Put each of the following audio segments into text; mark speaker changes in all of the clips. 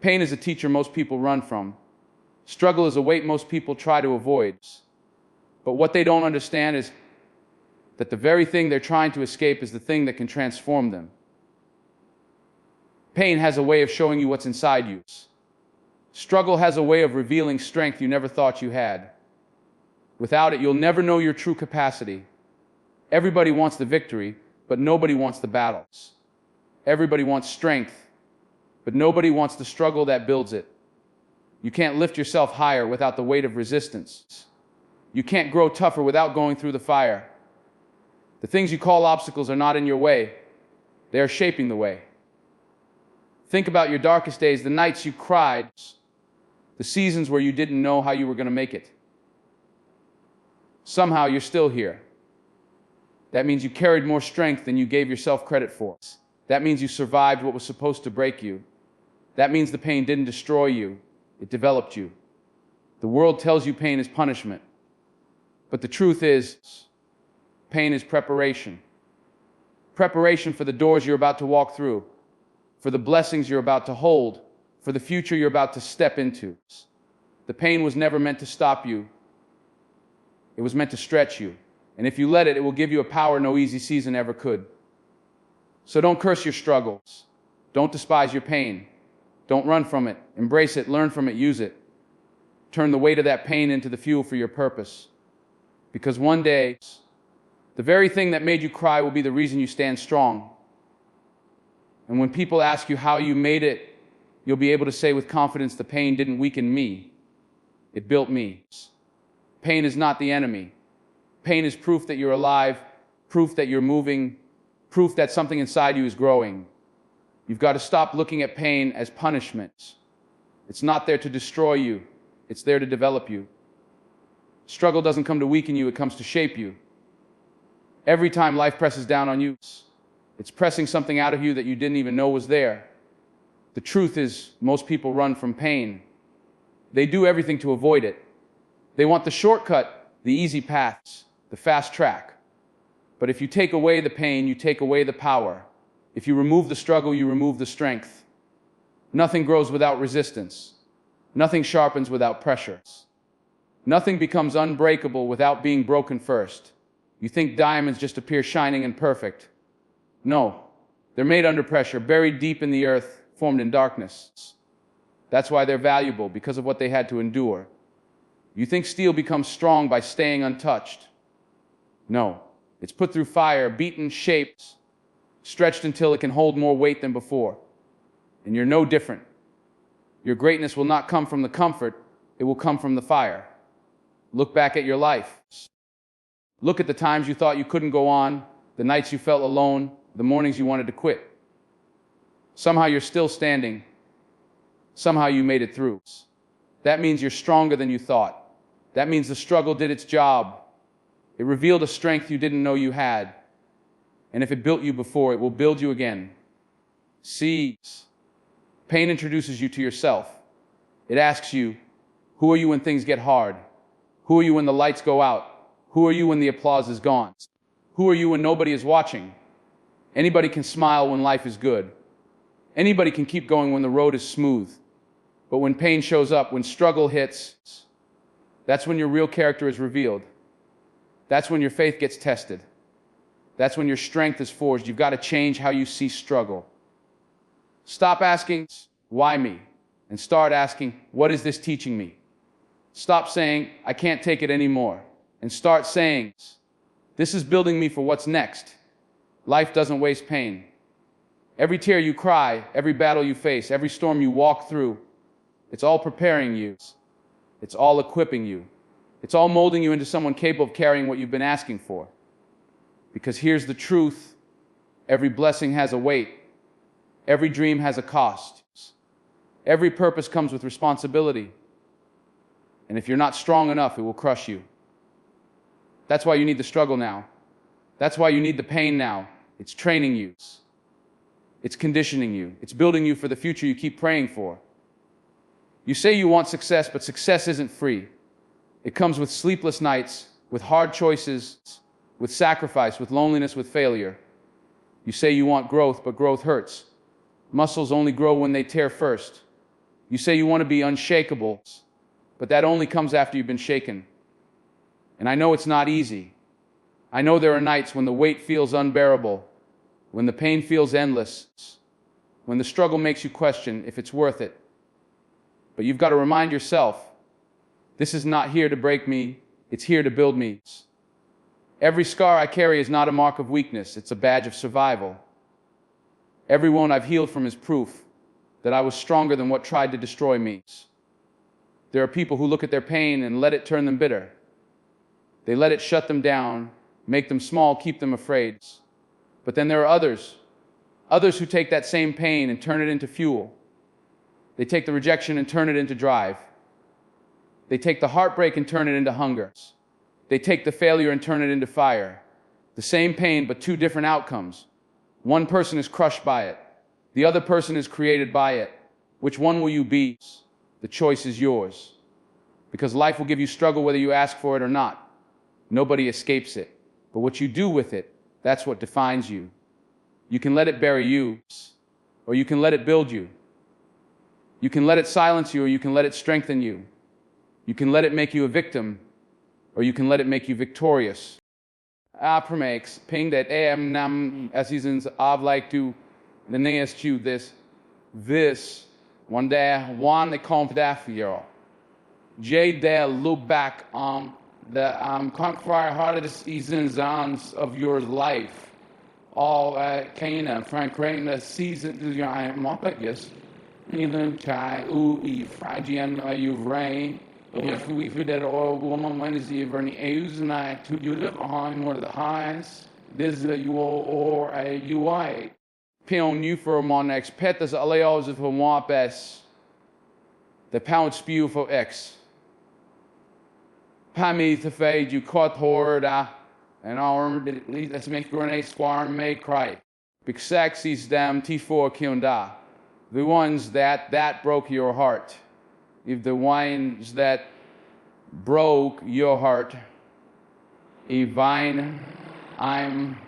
Speaker 1: Pain is a teacher most people run from. Struggle is a weight most people try to avoid. But what they don't understand is that the very thing they're trying to escape is the thing that can transform them. Pain has a way of showing you what's inside you. Struggle has a way of revealing strength you never thought you had. Without it, you'll never know your true capacity. Everybody wants the victory, but nobody wants the battles. Everybody wants strength, but nobody wants the struggle that builds it. You can't lift yourself higher without the weight of resistance. You can't grow tougher without going through the fire. The things you call obstacles are not in your way. They are shaping the way. Think about your darkest days, the nights you cried, the seasons where you didn't know how you were going to make it. Somehow you're still here. That means you carried more strength than you gave yourself credit for. That means you survived what was supposed to break you. That means the pain didn't destroy you, it developed you. The world tells you pain is punishment. But the truth is, pain is preparation. Preparation for the doors you're about to walk through, for the blessings you're about to hold, for the future you're about to step into. The pain was never meant to stop you. It was meant to stretch you. And if you let it, it will give you a power no easy season ever could. So don't curse your struggles. Don't despise your pain. Don't run from it. Embrace it, learn from it, use it. Turn the weight of that pain into the fuel for your purpose. Because one day, the very thing that made you cry will be the reason you stand strong. And when people ask you how you made it, you'll be able to say with confidence, the pain didn't weaken me. It built me. Pain is not the enemy. Pain is proof that you're alive, proof that you're moving, proof that something inside you is growing. You've got to stop looking at pain as punishment. It's not there to destroy you. It's there to develop you. Struggle doesn't come to weaken you, it comes to shape you. Every time life presses down on you, it's pressing something out of you that you didn't even know was there. The truth is, most people run from pain. They do everything to avoid it. They want the shortcut, the easy paths, the fast track. But if you take away the pain, you take away the power. If you remove the struggle, you remove the strength. Nothing grows without resistance. Nothing sharpens without pressure. Nothing becomes unbreakable without being broken first. You think diamonds just appear shining and perfect. No, they're made under pressure, buried deep in the earth, formed in darkness. That's why they're valuable, because of what they had to endure. You think steel becomes strong by staying untouched. No, it's put through fire, beaten, shaped, stretched until it can hold more weight than before. And you're no different. Your greatness will not come from the comfort, it will come from the fire. Look back at your life. Look at the times you thought you couldn't go on, the nights you felt alone, the mornings you wanted to quit. Somehow you're still standing. Somehow you made it through. That means you're stronger than you thought. That means the struggle did its job. It revealed a strength you didn't know you had. And if it built you before, it will build you again. See, pain introduces you to yourself. It asks you, who are you when things get hard? Who are you when the lights go out? Who are you when the applause is gone? Who are you when nobody is watching? Anybody can smile when life is good. Anybody can keep going when the road is smooth. But when pain shows up, when struggle hits, that's when your real character is revealed. That's when your faith gets tested. That's when your strength is forged. You've got to change how you see struggle. Stop asking, why me? And start asking, what is this teaching me? Stop saying, I can't take it anymore. And start saying, this is building me for what's next. Life doesn't waste pain. Every tear you cry, every battle you face, every storm you walk through, it's all preparing you. It's all equipping you. It's all molding you into someone capable of carrying what you've been asking for. Because here's the truth. Every blessing has a weight. Every dream has a cost. Every purpose comes with responsibility. And if you're not strong enough, it will crush you. That's why you need the struggle now. That's why you need the pain now. It's training you. It's conditioning you. It's building you for the future you keep praying for. You say you want success, but success isn't free. It comes with sleepless nights, with hard choices, with sacrifice, with loneliness, with failure. You say you want growth, but growth hurts. Muscles only grow when they tear first. You say you want to be unshakable, but that only comes after you've been shaken. And I know it's not easy. I know there are nights when the weight feels unbearable, when the pain feels endless, when the struggle makes you question if it's worth it. But you've got to remind yourself, this is not here to break me, it's here to build me. Every scar I carry is not a mark of weakness, it's a badge of survival. Every wound I've healed from is proof that I was stronger than what tried to destroy me. There are people who look at their pain and let it turn them bitter. They let it shut them down, make them small, keep them afraid. But then there are others who take that same pain and turn it into fuel. They take the rejection and turn it into drive. They take the heartbreak and turn it into hunger. They take the failure and turn it into fire. The same pain, but two different outcomes. One person is crushed by it. The other person is created by it. Which one will you be? The choice is yours. Because life will give you struggle whether you ask for it or not. Nobody escapes it. But what you do with it, that's what defines you. You can let it bury you, or you can let it build you. You can let it silence you, or you can let it strengthen you. You can let it make you a victim, or you can let it make you victorious. Apremakes, ping that am nam seasons of like to the next to this one day one that comes after you. J there look back on the conquer hardest seasons of your life. All Cana, Frank Rain, the season to your Mopagus, even Chai, Ui, Fragian, you rain. If we did all woman Wednesday, Bernie A's and I to you look on one of the highs, this is a you or a UI. Pion you for Monex, Petas Aleos of Wapes, the pound spew for X. Pami to fade, you caught horda. And arm, let's make grenade squarm may cry. Big sexy's them T4 Kyunda. The ones that broke your heart. If the ones that broke your heart, if I'm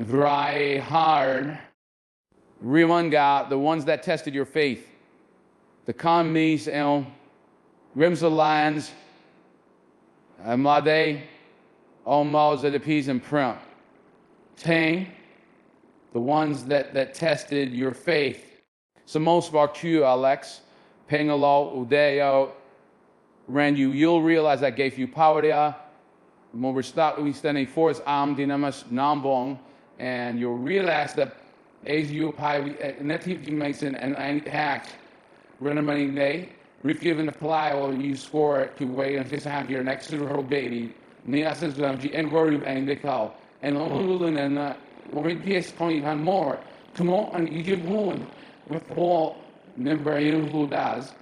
Speaker 1: dry hard. Remanga, the ones that tested your faith. The commies and rims of lions. Mlade. Almost at the peas and print. Tang, the ones that tested your faith. So most of our Q, Alex, Pengalo, Udeo, Randu, you'll realize that gave you power there. When we're standing forth, Dinamas, Nambong, and you'll realize that as you pie, native Mason and hack, running day, refusing to apply or you score it to wait and just have your next to her baby. Nia says the envoy and the cow and Lulun and we just point even more. Come on and you give one with all member who does.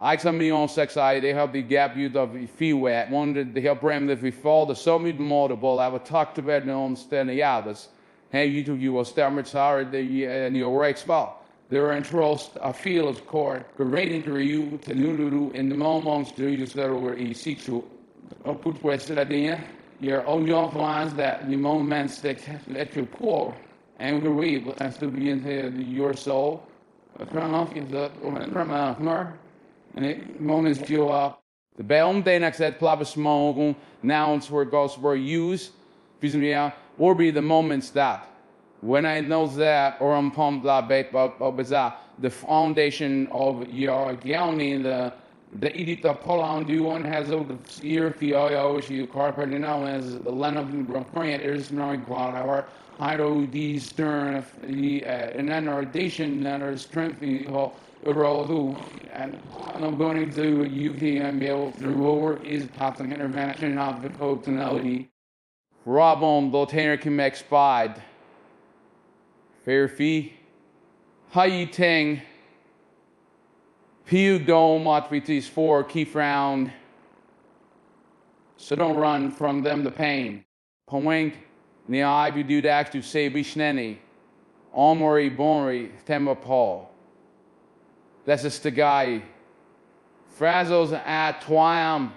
Speaker 1: I somebody on sex I they help the gap you the fee wet wanted to help ram if we fall the so many multiple I would talk to bed no stand the others. Hey you will start sorry the and your right spot. There are interest a field of core great injury you to Nulu in the moments do you just that where he seeks to put wasted idea. Your own young ones that the moments that let you pour and we read and to be into your soul. From off is the from and it moments you up. The Belm Danex that Plabasmong nouns where goes were used, or be the moments that when I know that or I'm pumped the foundation of your Gyoni the Edita Poland do one has over the year Fio you carpet now as the Lennon Brand is no quad our Hydro D Stern and then our Dation that are strengthening who and I'm going to UK and be able to work is passing intervention of the potency. Robon Voltaire can make spied. Fair fee. Hai Ting. Piu Dome Atvitis 4 Keef round. So don't run from them the pain. Pawink Nia Ibu Dudax to say Bishneni. Almori Bonri Tema Paul. That's a Stagai. Frazzles at Twam.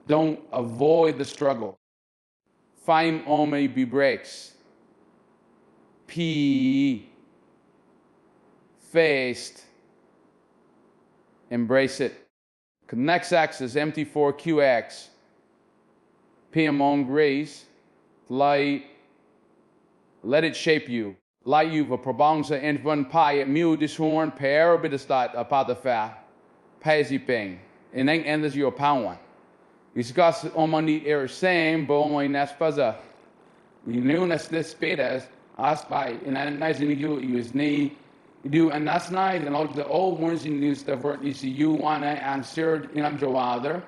Speaker 1: Don't avoid the struggle. Fime Ome be breaks. P. Faced. Embrace it. Next X is empty for QX. P among grace. Light. Let it shape you. Light you for probangsa en van pai mu dishorn pair bidestat apatha paziping. In end is your power. Discuss omani same boy naspaza. You knew this betas asked by in a nice in you use knee. You do and that's nice and all the old ones in use the word you see you wanna answer in a other.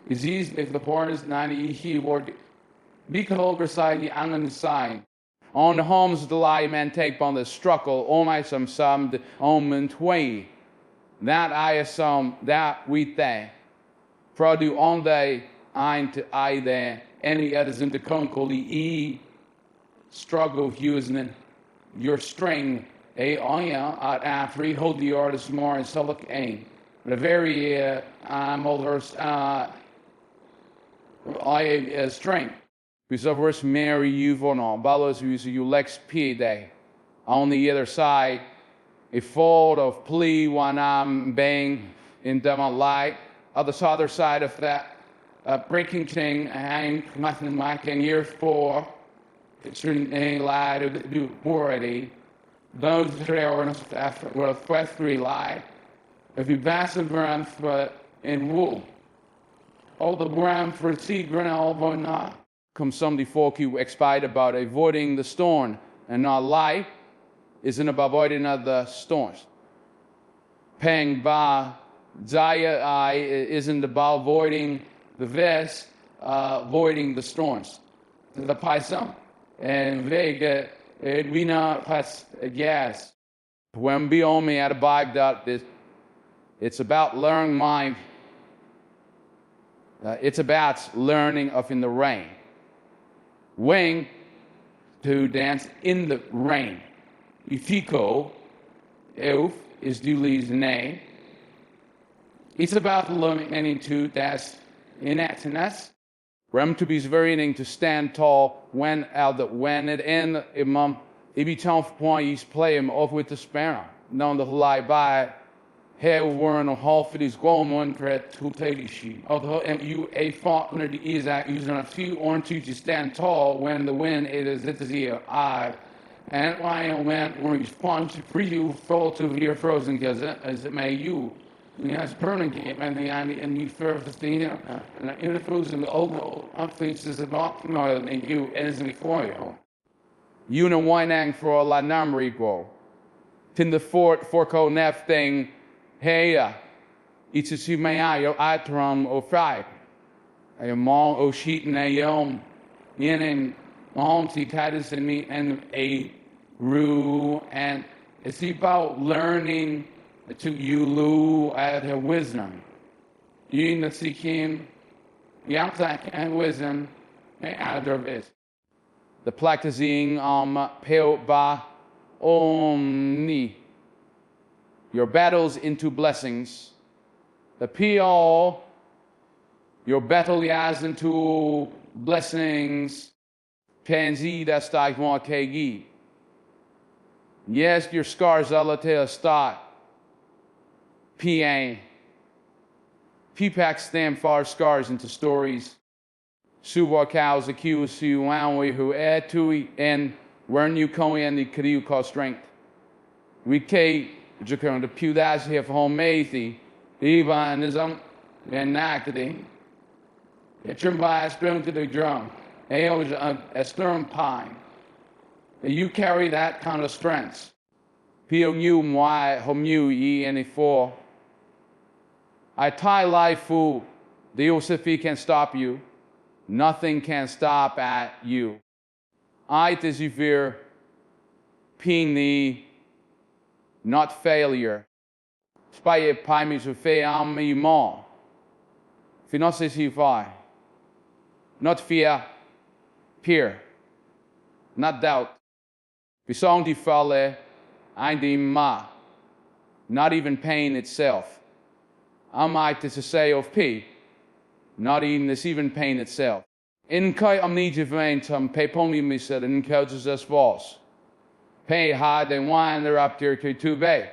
Speaker 1: Is easy if the part is 90 he word be called beside the angen sign. On the homes of the lie man take on the struggle, all my some the omen way. That I assume that we think. Produ on day ein to I there, any others in the concoli e struggle using your string, a oya at after hold the artist more and sulk aim. But a very others I string. Because Mary you von all ballos you lex p day. On the other side, a fold of plea when I'm bang in demo light. On the other side of that breaking thing, I'm nothing like in year 4. It's a lie to do already. Those three are well, first 3 lie. If you pass the ground for in wool, all the ground for seed ground or not. Come somebody folk you expired about avoiding the storm, and not life isn't about avoiding the storms. Peng ba Zaya I isn't about avoiding the vest, avoiding the storms. The paisam and Vega we not pass gas. When beyond me at a bike that it's about learning mind. It's about learning of in the rain. Wing to dance in the rain. Ifiko, Euf is Duly's name. It's about learning to that's inactness. Rem to be very in to stand tall when out the when it end imam if you tell point he's play him off with the sparrow. Known the lie by here wearing a half of these one credit to take sheet. Although you a faulkner is that using a few or two to stand tall when the wind it is at the ear eye. And why went when you spawn to pre you fall to your frozen because as it may you. And that's burning game and you first the and in the frozen the old faces about noise and you as before you. You know wine for a la number equal. Tin the fort forco nef thing. Hey, it's a sumayo atron o fry. A mong o sheet and a yom in multi titus and me and a rue and it's about learning to you lu at her wisdom. You in the seeking yamsak and wisdom out of it. The practicing pale ba omni. Your battles into blessings. The P.O. Your battle yas into blessings. Panzi that's like more kegi. Yes, your scars alatea start. P.A. P-Pack stand far scars into stories. Suwa cows accuse su wanwe who add to and when you come in the kariu call strength. We K. Jukern the pew that's here for home matey, even is and acting. It's your by string to the drum. A stern pine. You carry that kind of strength. Pio you why home you ye any for. I tie life fool. The Yosefi can stop you. Nothing can stop at you. I as you fear. Ping the not failure. Spy paimis of fe me more. Financiers you fly. Not fear, peer. Not doubt. Besong die falle, ein die ma. Not even pain itself. I might to say of P. Not even this even pain itself. In kai amnesia vein tam pay pony me said in coaches as false. Pay hard and wine they're up there to bay.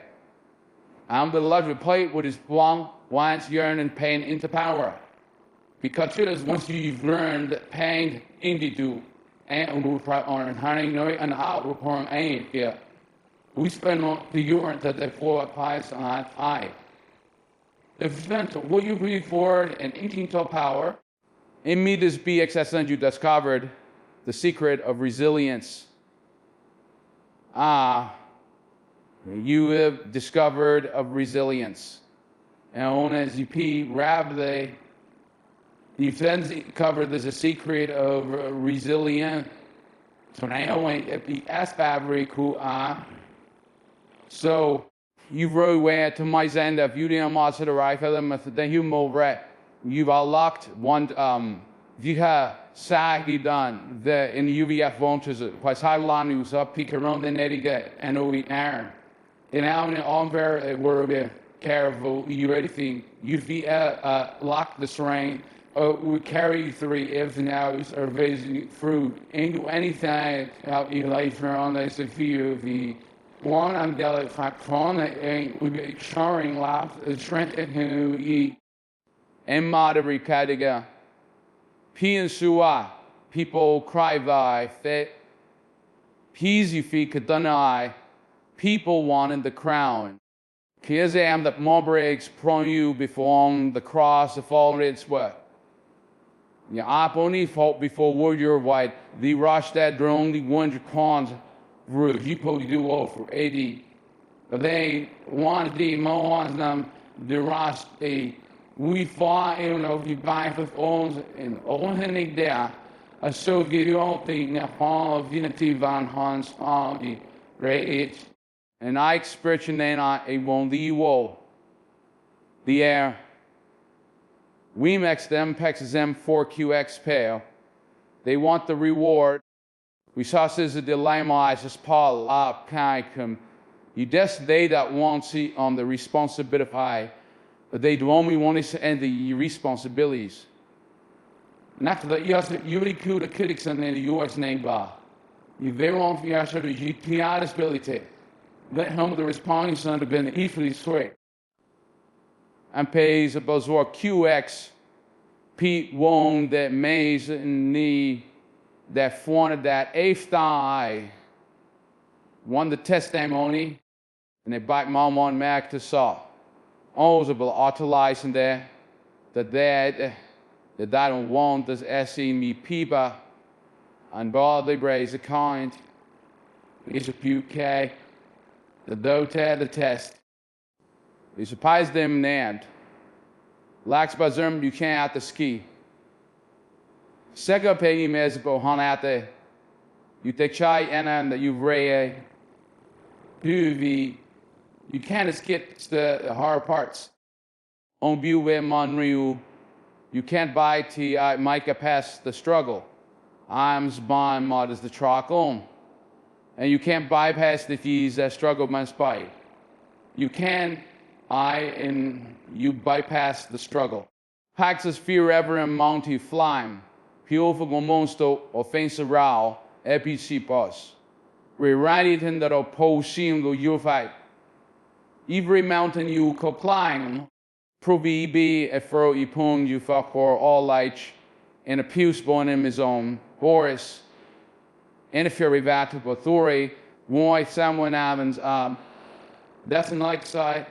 Speaker 1: I'm the luxury plate with his long, wants, yearn, and pain into power. Because it is once you've learned that pain into and we try on hunting and out report aim here. We spend on the urine that they pour applies on high. The event will you breathe forward and into power? In me this BXSN you discovered the secret of resilience. You have discovered of resilience. And as you P rapidly, you then covered there's a secret of resilience. So now it be very cool. So you wrote where to my end of you didn't want to arrive at them then you move right. You've unlocked one you have saggy done the in the UVF vouchers quite high line was up peak around the netiquette and we Aaron. And now in all very were careful you ready thing you be lock the terrain we carry 3 if now are raising fruit and anything out you later on they say few the one I'm delicate fact and we be showering laughs strength who eat and moderate kadiga P and Sua people cry thy fit P's you feet could deny people wanted the crown Kids am that more breaks prone you before the cross of all its what yeah, up only fault before warrior white, the rush that drone the 100 pounds roof. You probably do all for 80. But they want the more them the rush a we fought, you know, if you buy for owns and all thing there. I so give you all thing that all of unity van Hans all the great and I expression then I won't the wall the air. We max them pex them 4QX pale. They want the reward. We saw says the dilemma as Paul up kind you des they that won't see on the responsibility but they do only want to end the responsibilities. Not that you recruit the critics and then the US name bar. You very want for your sort of GPR ability. Let home the responding son have been easily straight. And pays a buzzword QX Pete won that maze in the that formed that eighth eye won the testimony and they bite mom on Mac to saw. Always a utilize in there that I don't want this SE me people and broadly braze a kind is a PK the dote the test. We surprise them nand. Lax bazerm you can't at the ski. Sega pay mes bohan at the you take chai and that you ray you can't skip the hard parts. On buwe monriu you can't buy ti Micah past the struggle. I'm's bond mod is the truck on. And you can't bypass the fees that struggle my spite. You can and you bypass the struggle. Pax's fear ever and Monty Flime, Piofa Gomonsto, offensive row, EPC boss. We write it in that oppose seem to you fight. Every mountain you co climb, provi be a furrow ipung you fuck for all light, and a pews born in his own, Boris, and if you're revated for Thuri, why someone happens, that's in like side.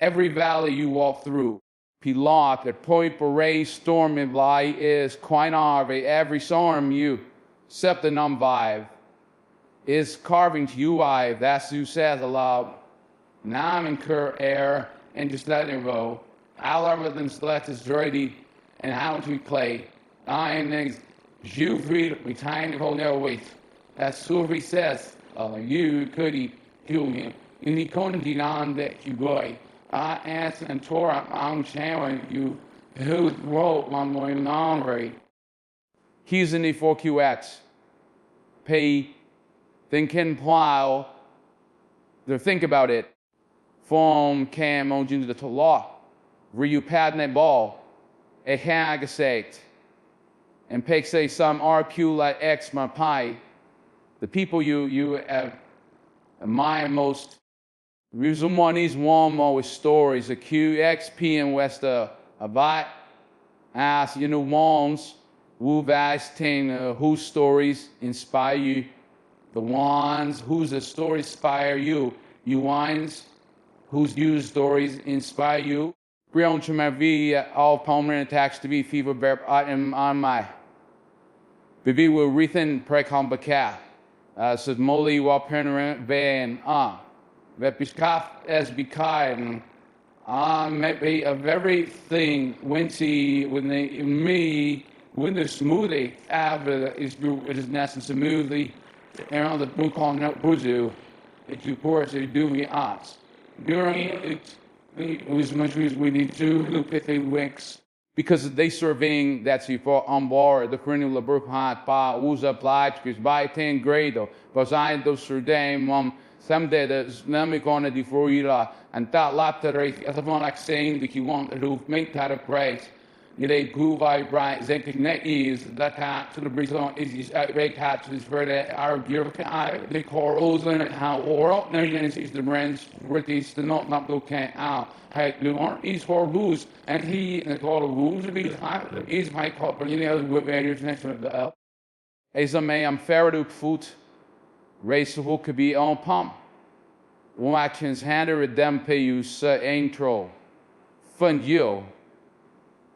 Speaker 1: Every valley you walk through, Pilot at point parade storm and lie is quite arve every storm you, except the num vibe, is carving to you that's who says aloud. Now I'm incur air and just let it roll. Algorithms let us dirty and how to play. I am you free we time to hold their weight. As Survey says, you could kill him. In the quantity on that you boy. I asked and tore up I'm showing you who wrote one more longer. He's in the 4QX. Pay thinking plow. Think about it. Form cam on into the law. Ryu padne ball. A hag sect. And pick say some RQ like X my pie. The people you admire most Ruzumani's warm with stories, a QXP and West about as you know ones who whose stories inspire you, the ones whose stories inspire you, you ones whose news stories inspire you. Brion to my V all pulmonary attacks to be fever bear on my Bibi will written precom baka said Molly Wapenrent Van Vepiskaf as be kind maybe of everything wincy when they me when the smoothie after it is nice and smoothly around the book on no buzu it you pour it to do me odds during it as much as we need to look at the wicks because they surveying that si for on board the cranial labor hat pa usa applied because by 10 grade but I those survey someday there's nami gonna di fruira and that lap that race as I'm like saying that you want to make that a price you they go by bright zinc net is that hat to the breeze on is rate hat to this very our gear the corals in it how oral now you see the brands with these the not okay out hey you aren't is for lose and he and call rules to be is my call but you know with various next to the as a may I'm fair foot race who could be on pump Watkins handle them pay you intro fund you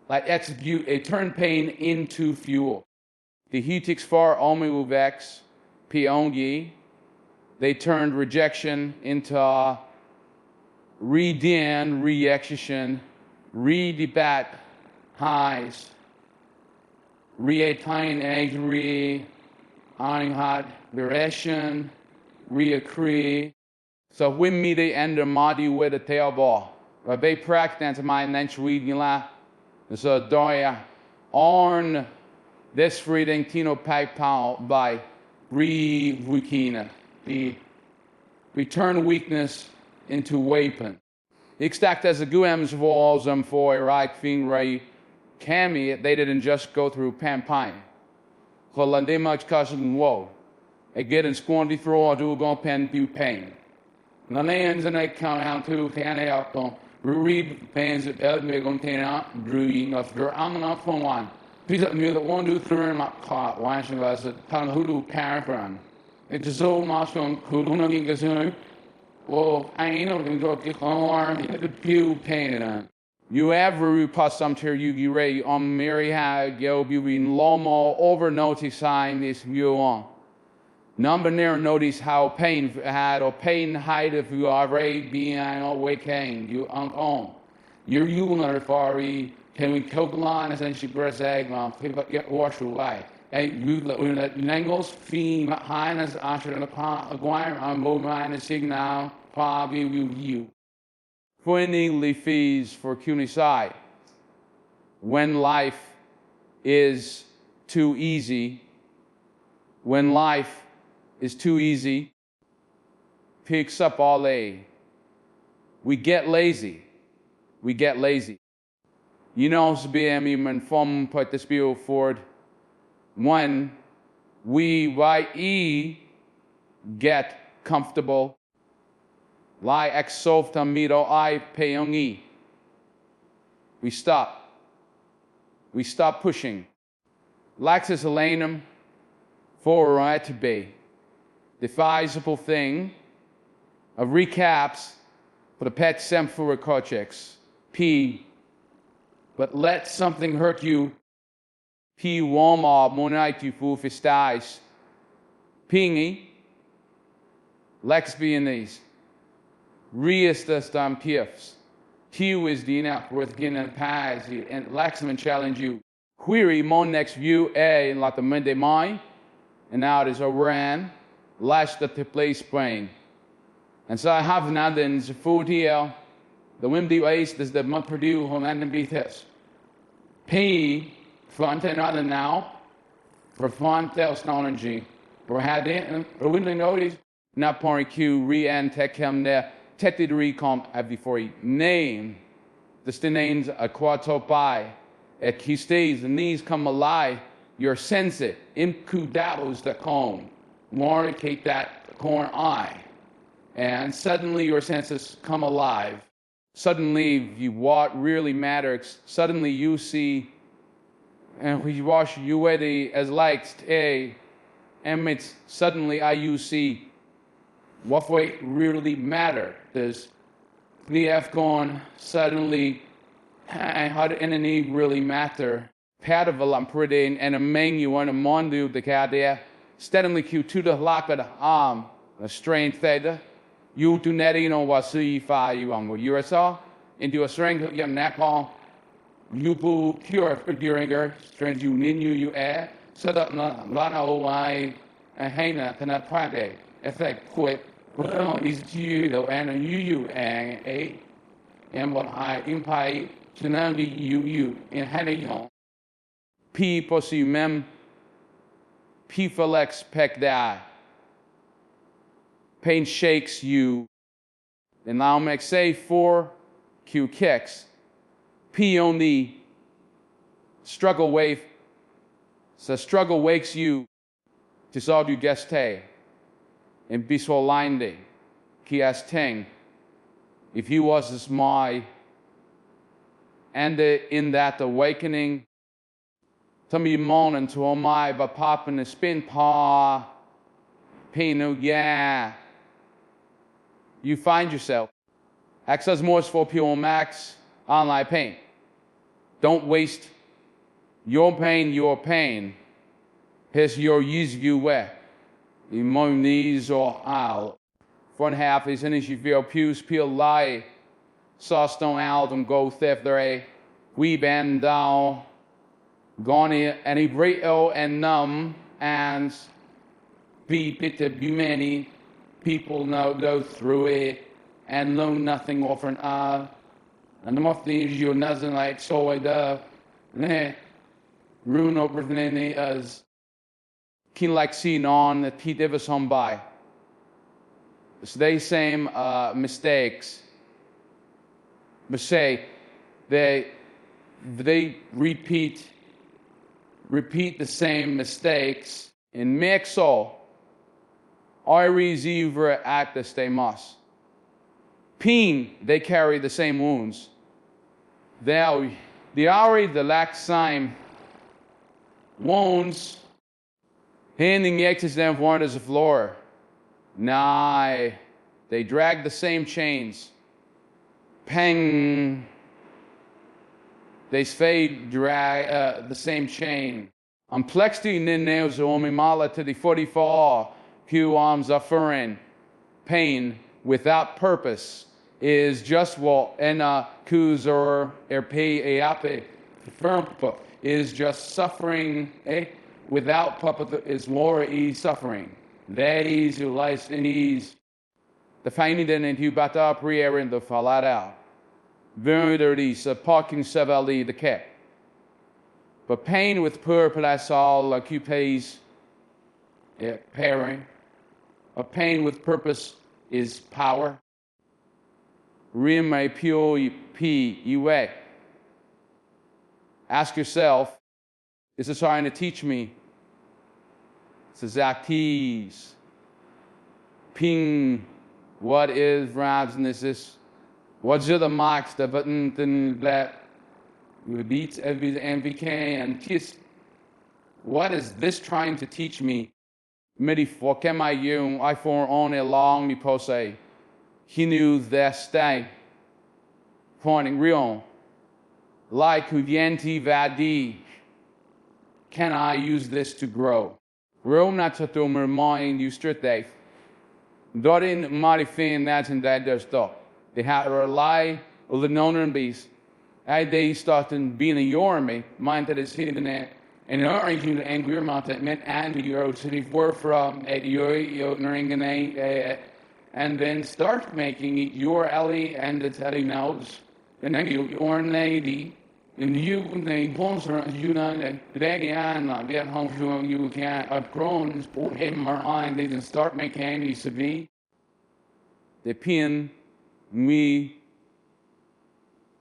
Speaker 1: like execute a turn pain into fuel. The Hutix far Omiuvex Piongi, they turned rejection into re-din, re-excision, re-debat highs, re-atine egg, re-anhad, viration, re-accree. So when me they end the modi with a tail ball. But they practice my next reading la. So doya on this reading Tino Pai Pao by re-wikina. The return weakness into weapon. Extract as a guems walls for a right thing ray cami they didn't just go through pampine. Colande much cousin woe. A get and squandy throw or do go pen bu pain. The lands and I count out to can out on read pans at Elmig on ten out brewing of your I'm not for one. Piece up near the 1 2 3 my caught watching us at Tanhudu Paragram. It's so much on Kudunagi Gazoo. Well, I ain't no go get arm the pew painted on. You ever pass some to you ray on Mary Hag, yo, be in Lomo over notice sign this view on. Number near notice how pain had or pain hide if you are already being awakened, you on. You're ulnar fari, can we coke line and she breast egg on, people get washed away. And you let Nangles, Fee, Highness, Asher, and Aguirre on both mine and signal, probably with you. For any leafies for CUNY side, when life is too easy, when life is too easy, picks up all A. We get lazy. We get lazy. You know, SBM man from put this bill forward. When we get comfortable, lie exofta mito I payongi. We stop. We stop pushing. Laxus elanum for right to be. The feasible thing of recaps for the pet semphora cortex. P. But let something hurt you. P. Walmart monite fu fistais. Pingy. Lex Viennese. Reistas dam piefs. Q is the enough worth getting pies and Laxman challenge you. Query mon next view A in like the Monday mine. And now it is overran. Lashed at the place brain. And so I have now then the food here. The Wimdy Ace is the month Purdue who and be this. P front and other now. For front technology. For had it for window notice. Not pouring Q re and tech him there. Tetted recom at before he name. The names a quarto by. At he stays and these come alive. Your sense it. Imku dabbles the comb. Morticate that corn eye. and suddenly your senses come alive. Suddenly what really matters. Suddenly you see, and we watch you as likes and it's suddenly you see what really matter. There's the Afghan suddenly how the enemy really matter. Padaval pretty and a menu on a mondu the cadia. Steadily Q to the lock of the arm, a strange theta. You do netty no wasi fi you on USA into a string young napalm. You boo cure for during strange you ninu you air. Set up not lana why a hana cannot pride. Effect quit. Well, is you though and a you and a and what I imply tsunami you in Hanayon. P posi mem P flex pec die. Pain shakes you. And now make say 4 Q kicks. P on the struggle wave. So struggle wakes you to solve you geste. And be so lindy. Ki as ting. If he was as my and in that awakening, some of you moaning to oh my, but popping the spin paw, pino, yeah. You find yourself. Access more for pure max online pain. Don't waste your pain. Here's your use you wear. My knees or out. Front half is in as you feel pews peel lie. Sawstone album go theft there. We bend down. Gone and he break and numb and be bitter many people know go through it and know nothing offering and the most things you're nothing like so ruin over the as keen like seen on that Pete Davis on by. So they same mistakes. But say they repeat the same mistakes in mix all. Iris evre actus they must. Peen they carry the same wounds. The lack same wounds. Handing the exes them for as a floor. Nah, they drag the same chains. Peng. They fade drag the same chain. Complexity nails mala to the 44. Q arms are foreign. Pain without purpose is just what kuz or pay ape is just suffering without puppet is more suffering. That is your life in ease. The finding then into bata priere in the fallout out. Verdi's parking sevali the cat. But pain with poor plaçal occupies pairing. A pain with purpose is power. Rime pure ua. Ask yourself, is this trying to teach me? It's Zactes. Ping, what is rhymes and is what's the marks the button that beats every MVK and kiss? What is this trying to teach me? Medi for kema yung I for on a long me pose. He knew that stay. Pointing real. Like Huvienti Vadi. Can I use this to grow? Real not to do my mind you straight day. Dorin modifying that and that there's stuff. They had to rely on the known beast. As they started being a yormy, mind that is hidden in and arguing the angry amount that meant and euro to the word from at your and then start making it your alley and the telling knows. And then your lady and you the sponsor you know that again get home to you can't have grown sport him or I they didn't start making any severe. The pin me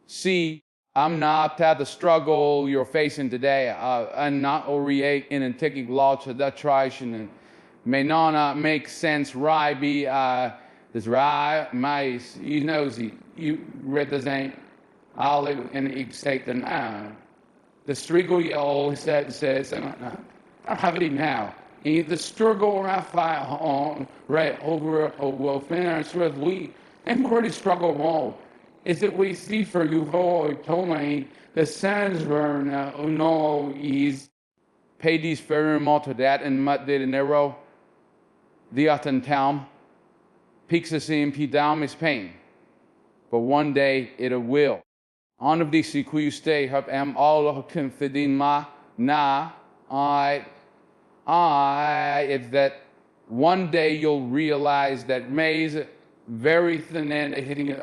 Speaker 1: see I'm not at the struggle you're facing today. I'm not orienting and taking law to that tradition and may not make sense. Right? Be Dus raar, mais, you knows he, you represent all and ik zeg dan aan. The struggle you always says, and I have it now. And the struggle I fight on right over will finish with we and where the struggle wrong is that we see for you all told me the sands burn no is pay these very much to that and mud did in arrow the in town peaks of CMP down is pain. But one day it will. On of these you stay up am all confiding ma na I is that one day you'll realize that maze very thin and hitting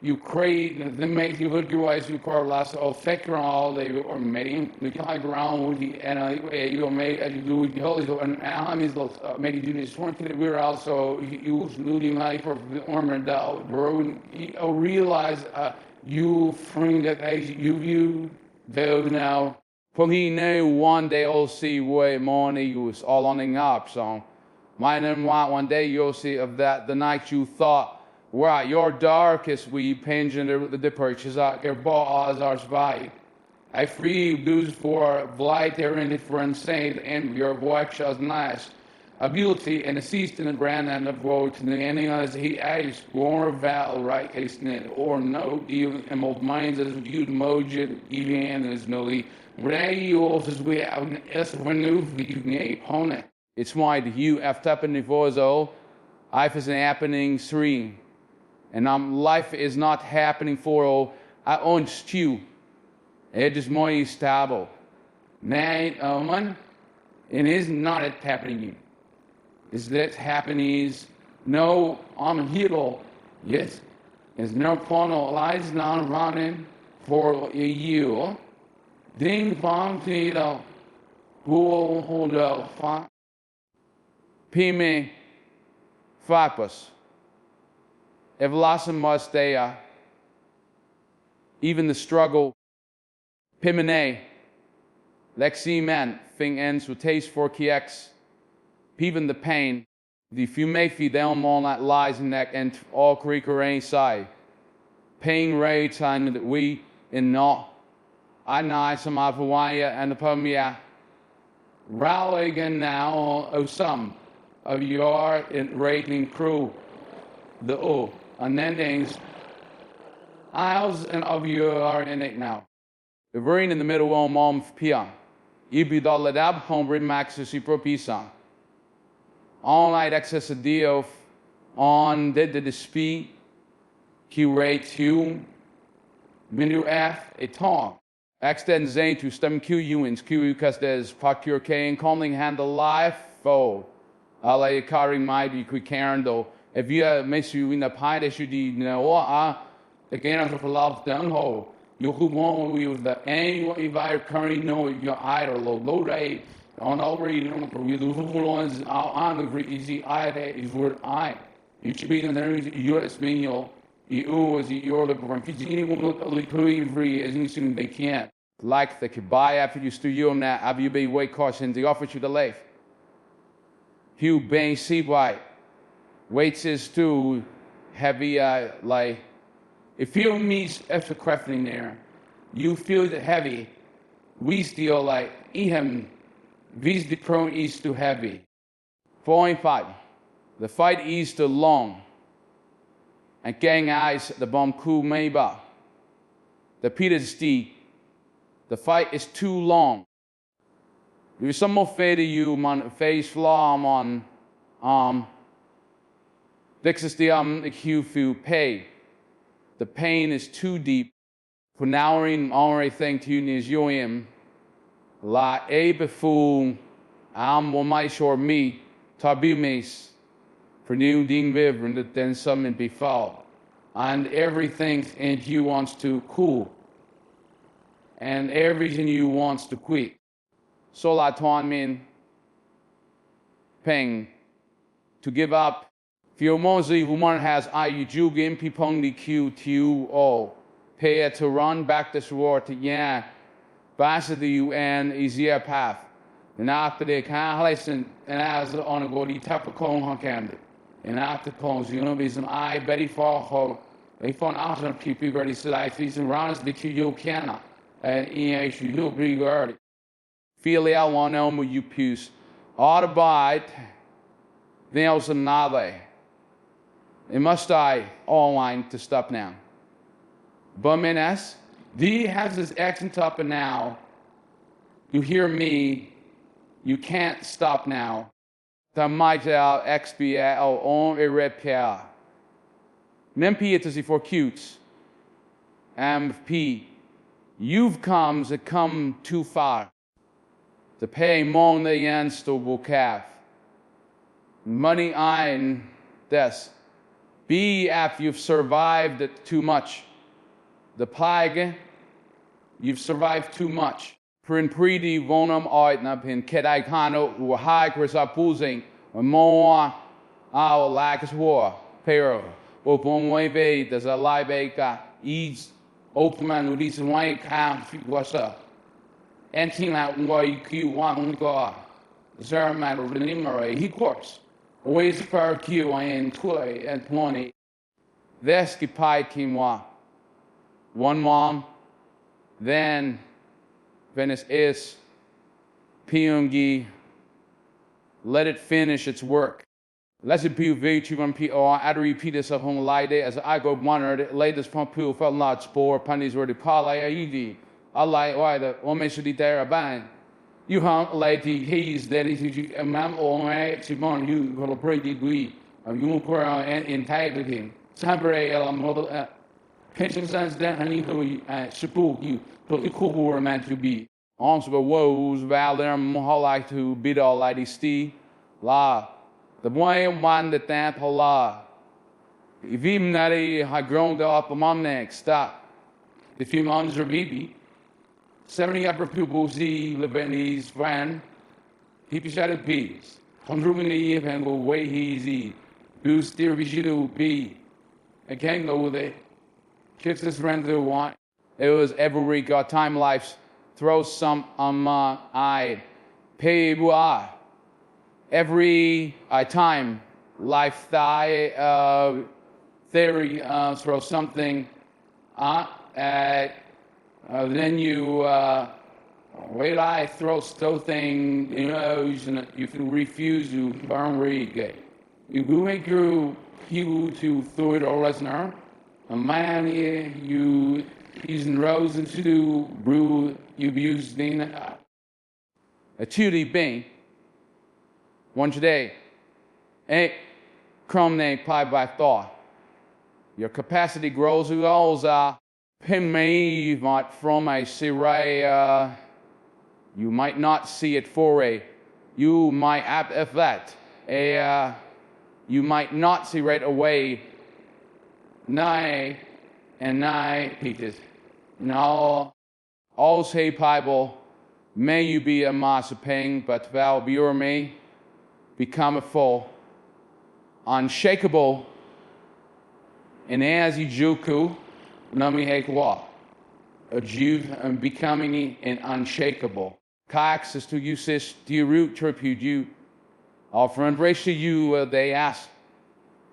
Speaker 1: you create the make you look your eyes you call last all factor all they or mating we can hide around with the and you make as you do with the holy and I'm is maybe do this one thing we're also you looting life for the armor down bro you realize you frame that as you do now. For he knew one day you'll see way morning you was all on up so mine and one day you'll see of that the night you thought right, your darkest we pension the purchase out your bars are by. I free dues for blight there in it for insane and your voice was nice. Ability and assist in the brand and the vote to the ending as he asked or val right case net or no even and most minds as viewed mojo even as no Ray you also we have an S renew the opponent. It's why the you after up in the voice I is an happening three. And life is not happening for I own stew. It is more stable. Nay, man, it is not it happening. Is that happening is no hero. Yes. There's no point of lies not running for a year. Ding pong tito. Who will hold up? Pime Fapas. Everlasting must they even the struggle Pimene Lexi man thing ends with taste for KX even the pain the fume fidel all that lies in that and all creek or any side pain ray time that we in not I know some of Hawaii and the Pumia rally again now of some of your rating crew the unendings Isles and of you are in it now. The vereen in the middle of mom pia. You be doladab home rid maxis propisa. All night excess a deal on did the dispute Q rate you menu F a tong. Extend zain to stem Q uins Q castes procure K and calling handle life foe. Ala carrying my be quick carando. If you miss you in the pie that you did know again as a love down hole. You who want with the annual invite currently know your idol low rate on already know you the ones on the easy I is word I. You should be in there US manual you as your from anyone free as soon as they can. Like the could buy after you studio now have you be way caution they offer you the life. Hugh Bain see white. Weights is too heavy, like, if you meet after crafting there, you feel the heavy, we still like, him, these the prone is too heavy. 4.5, the fight is too long, and gang eyes the bomb cool mayba. The Peter Steve, the fight is too long. There's some more fade you, man, face flaw, on, Vixus the Q pay. The pain is too deep. For now already think to you is yoim. La a befool will my sure me tabu mace. For new ding vivrin that then summon befall. And everything in you wants to cool. And everything you wants to quit. So la tuan min peng to give up. Fiomozi woman has IUG in Pipong the Q to O. Pay to run back this war to yeah. Bass the UN easier path. And after they can't listen and as on a go the typical Honkamd. En achterkomst, you know, wie some I Betty Fall, they found out on people ready to like these and rounds that you cannot. And you bring early. Feel the one elmo you pews. Autobite, there's another. It must I online to stop now. Bumenes, D has this accent up and now. You hear me, you can't stop now. The might XBL on a repair. Nempi it is for cutes. MP, you've come too far. To pay mon the yen to calf. Money ein des. Be after you've survived it too much. The plague, you've survived too much. Prin pretty vonum oit na pin kedai kano u high chris opposing or more our lack war. Pero opon way there's a lie baker ease open with these white count what's up. Anting out why you want go. Zerman or Renimere, he course. Always per Q and toy and 20. This pai quinoa. One mom, then Venice is Pyongi. Let it finish its work. Let's it be V2 or I repeat this of home light as I go wondered latest pump pool felt lot spore punnies were the pala I like why the woman should be there a band. You hunt lady he's that is a man or my Simon you will pretty degree of you pour and integrity. Sabre model pension sons then honey who support you but the cool were meant to be. Also the woes Valderm like to beat all lady Steve la the boy one that la. If him that had grown up among next stop. The few months or baby. 70 upper pupils, the Lebanese friend, he decided peace. From Rumini and go way easy. Do steer vigil be. I can't go with it. Kids this render want. It was every got time lives. Throw some on my eye. Pay bois. Every time life thigh theory throw something then you wait I throw thing you know you can refuse you burn read you go make your you to throw it all as now a man you using rose into brew you use the a tuty bing one today ain't crumb name pie by thought your capacity grows who always Pin me might from a siray you might not see it for a you might if that you might not see right away nigh and nigh Peters. No all say Bible may you be a massaping but thou be or me become a full unshakable and as you juku Nami Hekwa, a Jew and becoming an unshakable. Kax is to you, sis, do you root tribute you? Offer embrace to you, they ask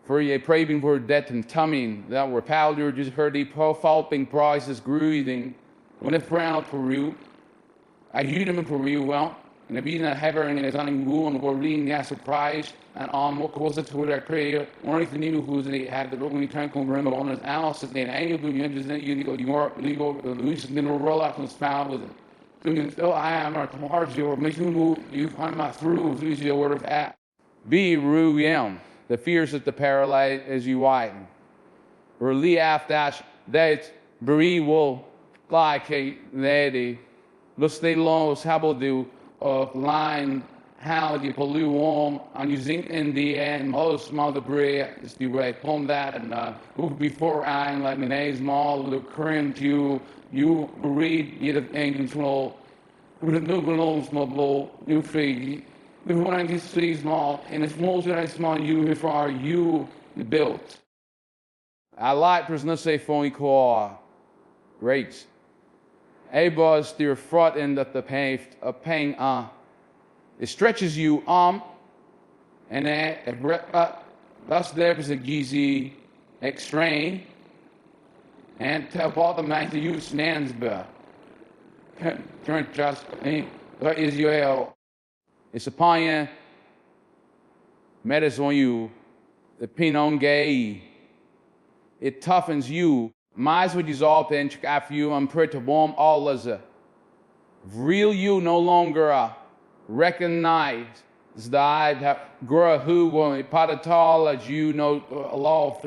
Speaker 1: for ye craving for death and tummy that were powder just heard the profilping prices greeting when it proud for you. I hear them for you well, and if you not have her and it's on you and we're reading that surprise. And what was it to their prayer? Or if you who's they had the opening time come around on his analysis, then I do you understand you are legal Luis didn't roll out and smile with it. So you still I am our hard or make you move you find my through lose your word of at. Be Ruyam, the fears of the paralyzed as you widen. Really after that Brie will like a lady. Los they laws how will do of line how you pollute warm and using in the end most mother bread is the way from that and before I like me small the current you read you the engine flow with a new balloon small blow you free before I get to small and it's most that small you before you built. I like person say phone call rates. A boss the front end of the paved a paying it stretches you and then Dat is een gizi extreme. En te wat de mensen je snansbe. Turn just dat Israel. Is upon je. Met is on you. The pinon gay. It toughens you. Mais would dissolve and check after you. I'm pretty warm all as a real you no longer recognize that grow who will patatall as you know aloft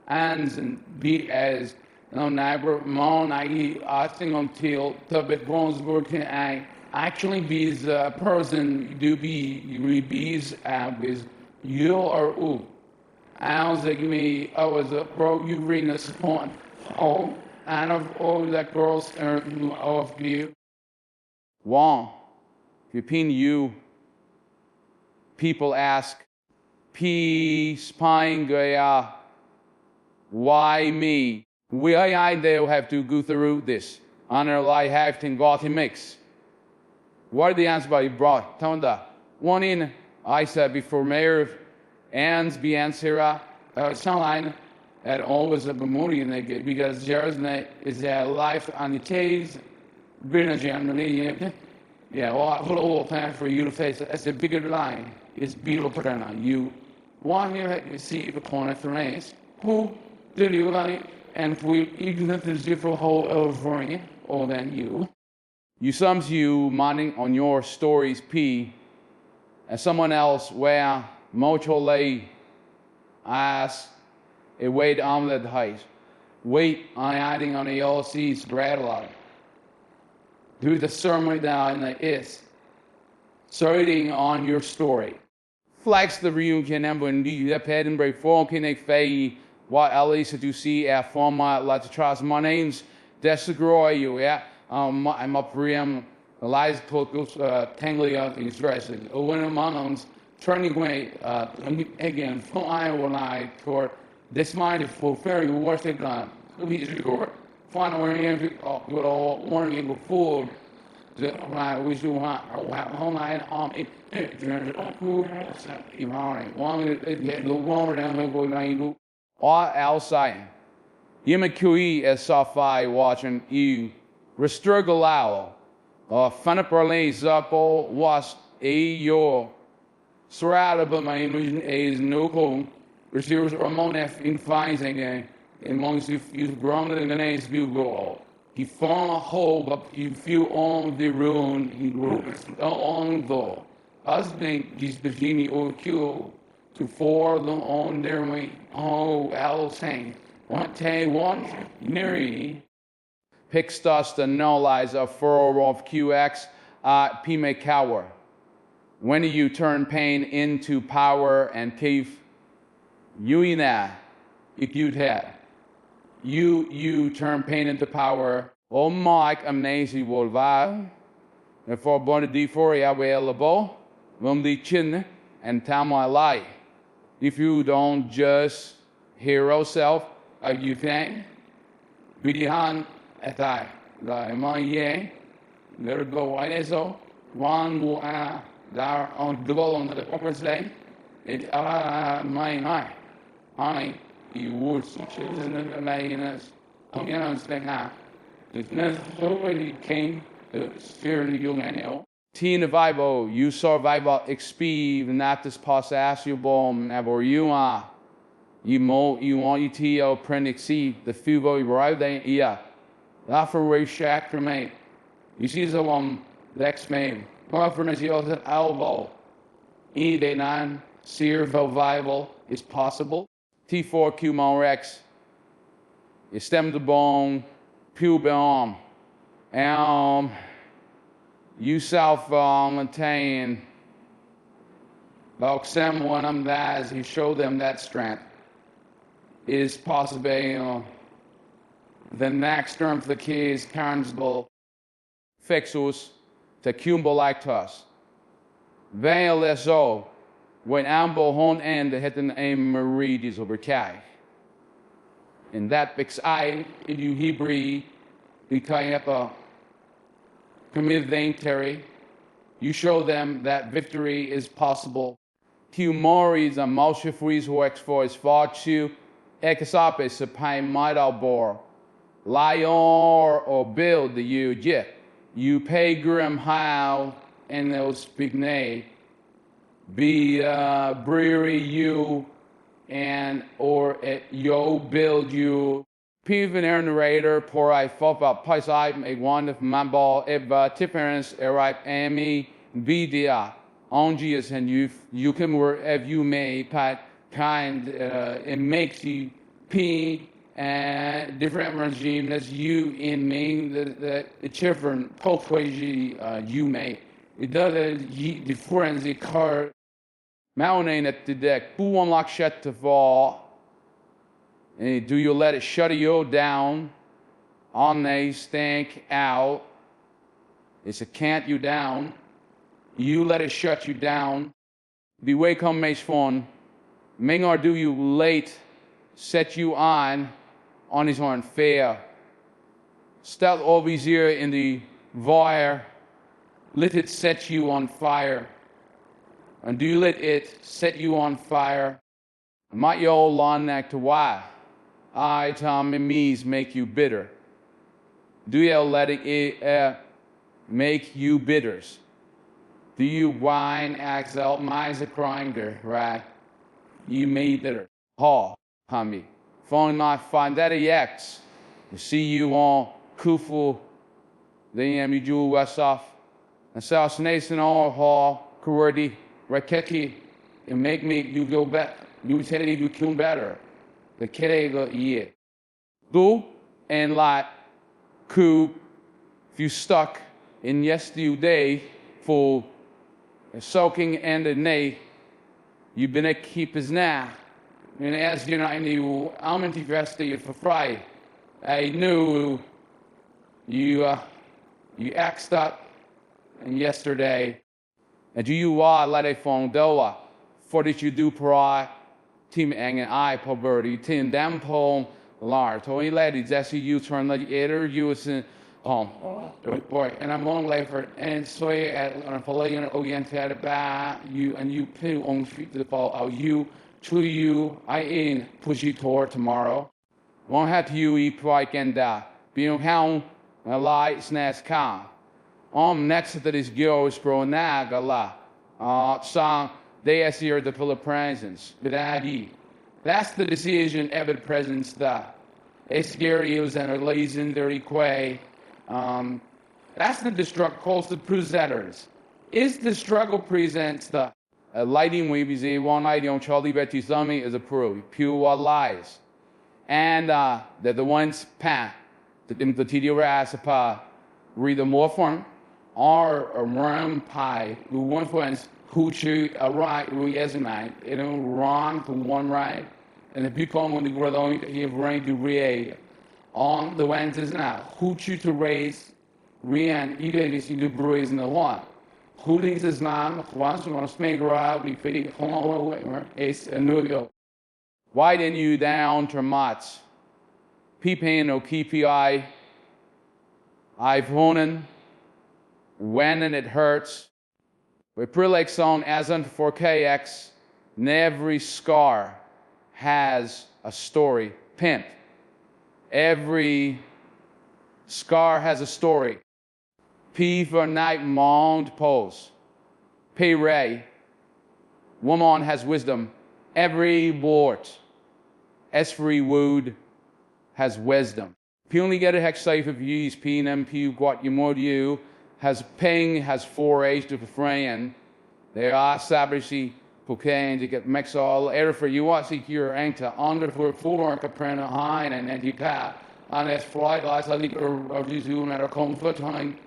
Speaker 1: hands and be as no neighbor mon I think until the bit bones working I actually be a person do be bees is you or ooh. I was like me I was a pro you reading this point oh and of all that girls of you Wong repeating you people ask peace pine gaya why me I they have to go through this honor I have to go to mix what are the answers by brought Tonda one in I said before mayor of Anne's be answer sound at always a memorial because there's is a life on the taste been generally yeah all time for you to face as a bigger line is beautiful on you one year you see the corner of the race who did you like and if we even if there's different whole over you or than you sums you mining on your stories P and someone else where mocho lay ass a weight omelet height weight on adding on the LC spread a lot do the ceremony down in the is starting on your story flex the reunion number and the pad and break form can they fay what at least do see at format like to trust my name's destroy you yeah I'm up for him Eliza Tokos tangly out these dresses when among turning away again from Iowa I toward this mind for very worth it gun record final good old warning before that we should want home night on it or outside Yimakui as Safi watching you restruggle or Fanaperle Zappo was a your surrounded by my illusion is no home receivers Ramon F in finds again amongst you've grown in the names you go he found a hole but you feel on the ruin he ruins on the husband he's beginning or kill to for them on their way oh I'll say one day one Mary picks dust and no lies of furrow of QX P make cower when do you turn pain into power and teeth you in that if you'd had you turn pain into power oh Mike amazing will vibe and for born D4 available from the chin and tell my life if you don't just hero self you think behind at that my yeah there go I so one will daar on the ball on the upper side it my I you would in the lioness you know thing there's nobody came fairly young anyhow Teen Vivo you survival XP not this possible bomb ever you you want you to print exceed the fubo right there yeah that for race shack for me you see the one next man conference yells at elbow E9 survival is possible T4Q Rex you stem the bone pubom you self maintain about someone of that as you show them that strength is possible the next term for the keys carnival fixus to cumbo lactus veil so when ambo hon end the hitten aim meridians over kai in that bix I in you Hebrew the kayapa commit vain terry you show them that victory is possible Humores a malchefries hoex voice fortu, ecasape se pain midalbor. Lior or build the you, yeah. You pay grim how and they'll speak nay. Be brewery you and or yo build you. Piven air narrator, poor I fop up pies I make one of my ball eba tipperance eripe ami vidia. Ongius and you can wherever you may pat kind it makes you pee and different regime that's you in me the different poetry you may. It does the forensic card. Mountain at the deck, who unlock shut to fall. And do you let it shut you down? On they stank out. It's a can't you down. You let it shut you down. Be way come mace phone. Ming or do you late set you on his horn fair. Stout always here in the fire. Let it set you on fire. And do you let it set you on fire? Might you old lawn neck to why? I, Tom, and me's make you bitter. Do you let it make you bitters? Do you whine, axel, mine's a cringer, right? You me bitter. Ha, hummy. Phone my find that a yaks. You see you on Kufu, the you do west off. And South Nason all hall, Kurdi, Rakeki, and make me you go better. You tell you kill better. The kid go yeah. Do and like coup if you stuck in yesterday for a soaking and a nay, you been a keep his now. And as you know, I knew I'm interested for Friday. I knew you axed up and yesterday. And do you let a phone doa for did you do pra team ang and I poverty tin dam pong lar toy lady Jesse you turn like either you is in boy and I'm on labor and so at on a palladian oriented ba you and you pin on street the ball out you to you I in push you toward tomorrow won't have you eat like and being how a light snatch car next to this girl is pro nag a la song they as here the Philippines but that's the decision ever presence that it's scary is and a legendary quay that's the destruct calls the presenters is the struggle presents the lighting we be one night on Charlie Betty Summy is a pure lies and that the ones pat the TD Rasapa read the more form or a ram pie who one friends who shoot a right we as a night you know wrong to one right and if you come on the world only you have rain to re on the Wednesdays now who shoot to raise Rian even is in the breeze in the one who thinks is not once we want to make around we fit home it's a New York why didn't you down to mats P-Pain no KPI I've honen when and it hurts. We prelake song as unto 4KX, and every scar has a story. Pimp. Every scar has a story. P for night monged pose. P ray. Woman has wisdom. Every wart. Esfree wood has wisdom. P only get a hex safe if you use P and M P what you more you. Has ping, has 4 A's to Fran. There are sabrishy cocaine to get mix all air for you want to see your ankta under for full caprena hine and you pat on this flight lights I think of you zoom at a comb foot time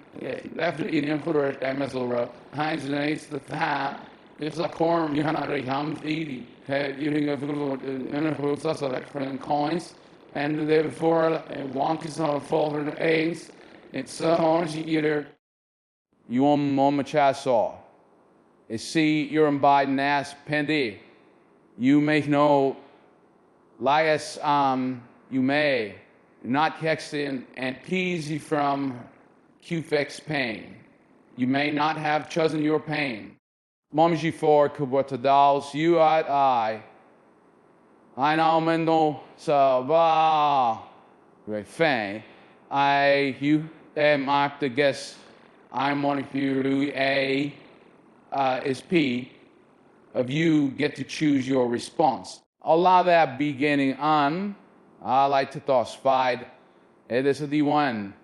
Speaker 1: after eating for it that missile Heinz needs the fat it's a corn you not a ham eating using a little suspect for coins and therefore wonkies on a folder eggs it's orange either you on mama chasaw. See you're in Biden ass pendi. You make no lias you may not hexin and peasy from QFX pain. You may not have chosen your pain. Momji for kubotadals, you at I know mendo sa ba. Great fang. You mark the guess. I'm on you A is P. Of you get to choose your response. Allow that beginning on. I like to thought spied. This is the one.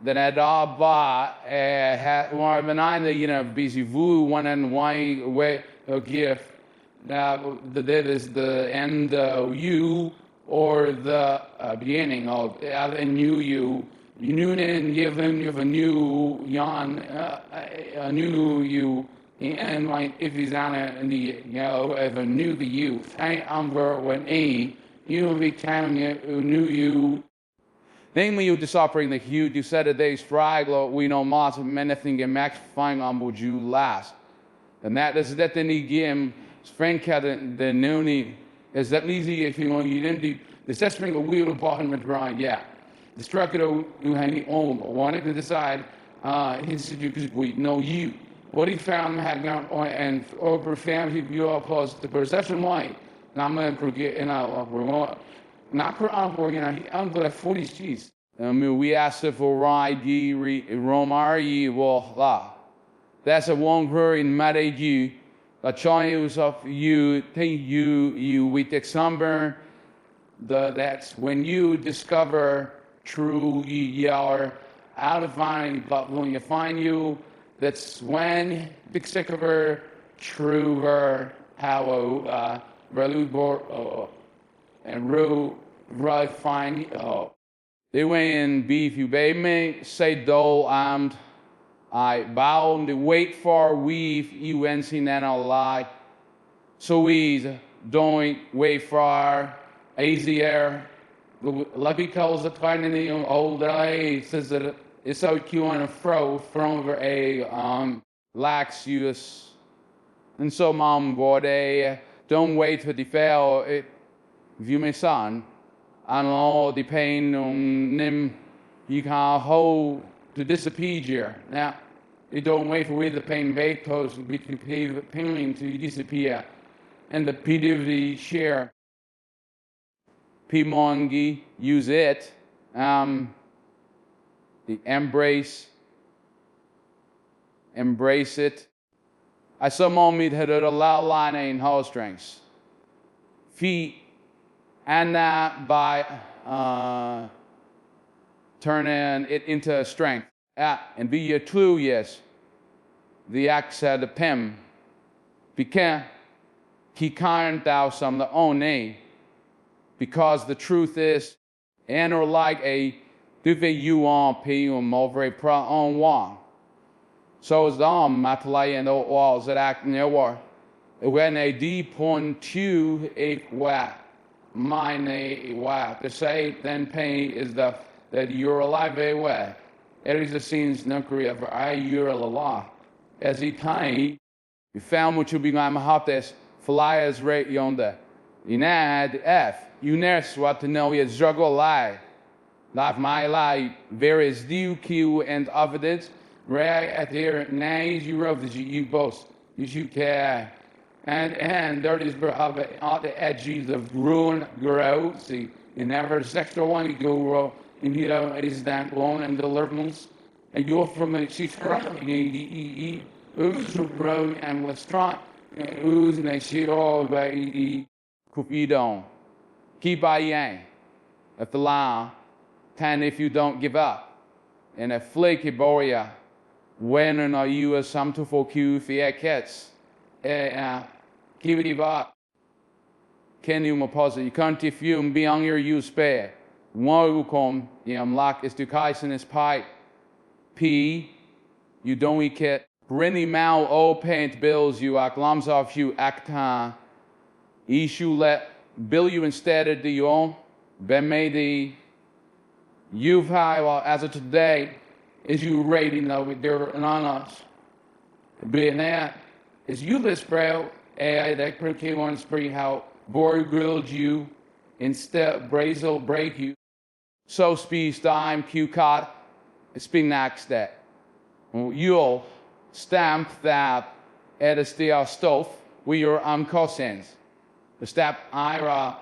Speaker 1: Then I ba had more benign busy vu one and one way a gift. Now that is the end of you or the beginning of a new you. You knew and give them you have a new yon a new you. And like if he's on the if a new the youth, I umber when you will be telling you new you. Namely, you disoperating the hue, you said a day's fraglo, we know lots of many things and max fine on would you last. And that is that then he game friend cat the noonie is that easy if you know you didn't do the assessment of wheel of bottom and drawing, yeah. The structure you hang on wanted to decide he said you could we know you. What he found had gone on and over family view opposed the perception white. Now I'm gonna forget we're not for I'm glad 40 cheese. We asked if ride ye romar ye will la. That's a one word in Madaji. The choice of you take you we take sunburn. That's when you discover true you are out of find, but when you find you, that's when discover truer how and right fine they went in beef you babe me say dole I bow the wait for weave you and seen that all lie so we don't wait for easier lucky calls the finding the old day says that it's so cute on a fro from over a lax use and so mom boy don't wait for the fail it view my son, and all the pain nim you can hold to disappear. Now, you don't wait for the pain because we can pay the pain to disappear, and the PD share. Pimongi use it. The embrace it. I saw mom meet had a loud line in whole strengths. Feet. And by turning it into strength. And be a true yes. The axe had the pim. Because he can't thou some the own name. Because the truth is, and or like a duve you on p or mulberry pro on one. So is the matalay and the walls that act near war. When a D.2 a whack. Mine wow to say then pain is that you're alive a way. It is the scenes nuclear of you're alive. As he tiny, you found what you be going to have this fly as right yonder. You had F. You nurse what to know is juggle lie. Like my life, various DQ and evidence. Right at here, names you wrote that you both. You should care. And there is all the edges of ruin grow. See, you never sexual one, you go and it is that one and deliverance. And you're from a she's crying, you grow and was strong. Ooze and they shit all by Kupidon. Keep by yang. If the law, and if you don't give up. And a flaky boria, when are you a some to for Q for cats? Keep it up. Can you pause it? You can't if you be on your use spare. One who come, lock is to kaisen is pipe. P, you don't eat kit. Brinny mal o paint bills you aklams off you acta. Issue let bill you instead of the own. Ben made the you've high well as of today is you rating though with their on us. Being that is you list bro. That pretty one spree how boy grilled you instead brazel break you. So speed time Q caught speed next that. You'll stamp that är det stia stoff vi gör omkostens. The step ira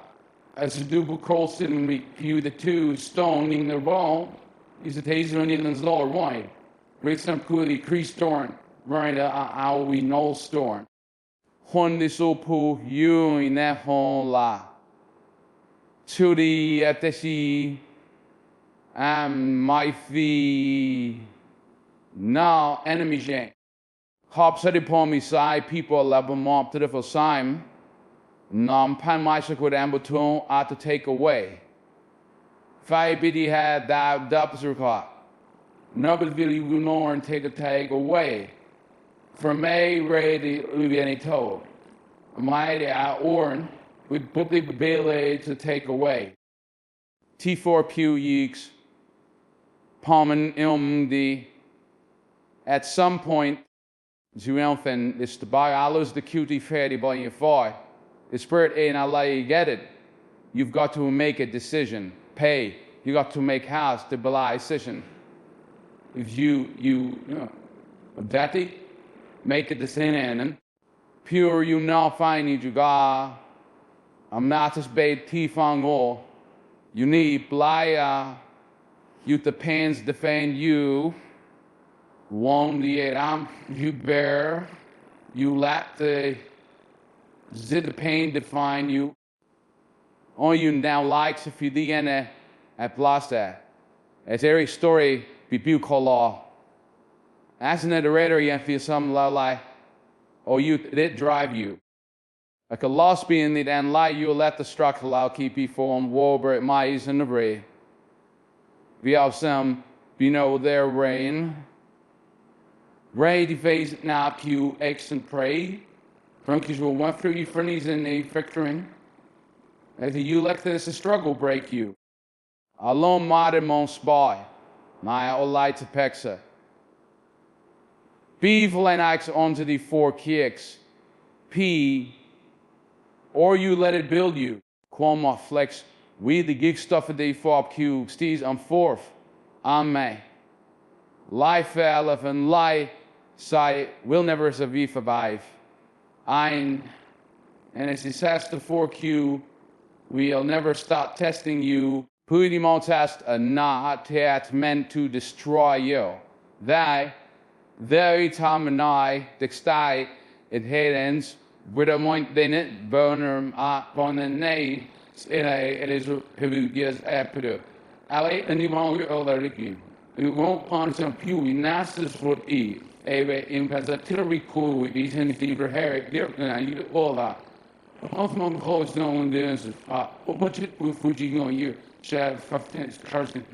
Speaker 1: as a double colson we view the two stone in the wall is a taser in the lower wine. Great some coolly crease storm, right our we no storm. Hon this opu you in that hon la. To the at the sea my fee now enemy jane. Hop said upon me side people level mop to the for sign. Nam pan myself with ambaton ought to take away. Five biddy had that dupper clock. Nobody really will know and take a tag away. From me, ready to be any told. Mighty orn with Bubby Bailey to take away. T4 Pew Yeeks, Palmen Ilmdi. At some point, Zuelfen is to buy allos the cutie fatty by your foy. The spirit ain't I let you get it. You've got to make a decision. Pay. You got to make house to belie decision. If you know, daddy, make a decision. Pure you now find you ga. I'm not as bad tifang all. You need blaya. You the pans defend you. Won the ram you bear. You let the zid pain define you. All you now likes if you dig at blasta. As every story be bucol law. As an iterator, you feel some lie. Or you it drive you. Like a loss being the and lie you let the struck allow keep you form warber at mice and the bray. We have some be know their rain. Ray deface now Q X and pray. Drunkies will went through you friendlies in a factoring. As you like this a struggle break you. Alone modern mon spy. My all lights a pexa. Beef and X onto the 4 kicks. P. Or you let it build you. Qualma flex. We the gig stuff of the 4 Q. Steez on 4th. On May. Life elef and lie. Say will never survive. Ein. And as it says to 4Q. We'll never stop testing you. Puidimo test a not meant to destroy you. That very time and I dextai it ends with a point then it burner on the nay it is who gives after. Ali and you won't get all that again. You won't find some pew nasty for E. In artillery cool with these and fever hair, you all that. Hoffman calls no one does what you would you go here? Shad 15 Carson,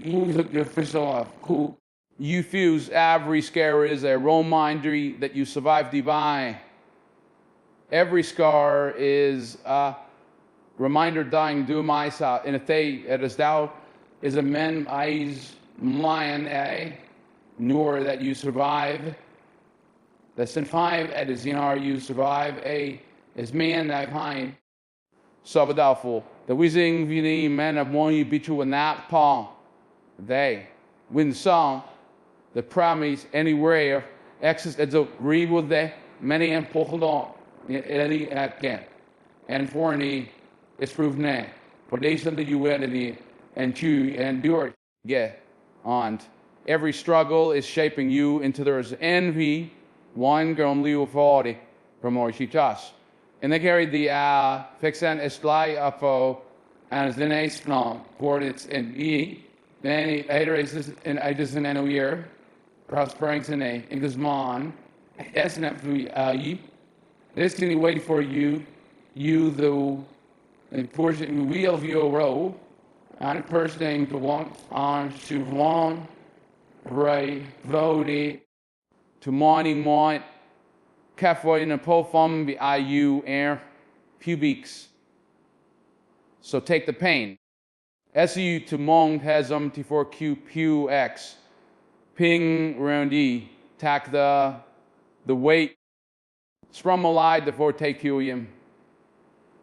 Speaker 1: you look your fish off. Cool. You fuse every scare is a reminder that you survived divine. Every scar is a reminder dying do myself. And if they it is thou is a men eyes lion a nor that you survive. That's in 5 it is you survive a is man that kind. So doubtful. The whizzing vini men of one you beat you in that palm. They win the song. The promise anywhere. Access it's a read with the many and pulled on. Any again. And for any it's proved nay. For they said that you went and chew and endure. Yeah. On. Every struggle is shaping you into there's envy. One girl liu 40 from Orishitas. And they carried the fixen estlai afo and then a snom for its in E. Then he iterates in ages in a year. Prosperings in a in Guzman. That's not for you. This can wait for you. You the important wheel of your row. And first name to want on to one. Ray voted to morning point. Cafe in a pole be IU air pubics. So take the pain. SU to mong has T4Q Q X. Ping round E. Tack the weight. Sprummalide the forte Q.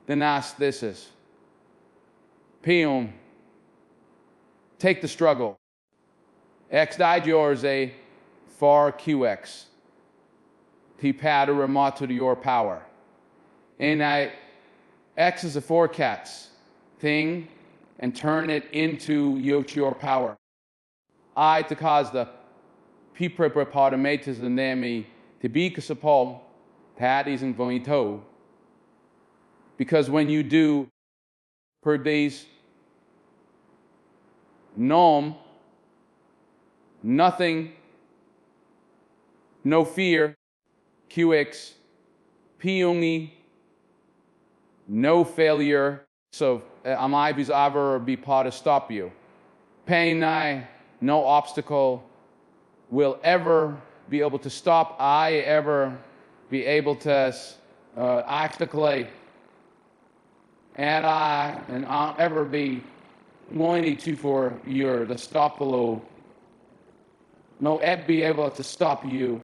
Speaker 1: Then ask this is. Pium. Take the struggle. X died yours a far QX. Ti padu remoto to your power. And X is a forecast thing and turn it into your power. I to cause the people paramatas the name to be kasapol, paddies and vonito. Because when you do per days nom, nothing, no fear, QX, piungi, no failure. So amai bis ever be part to stop you. Pain, no obstacle will ever be able to stop I ever be able to actually and I'll ever be wanting to for your the stop below. No ed be able to stop you.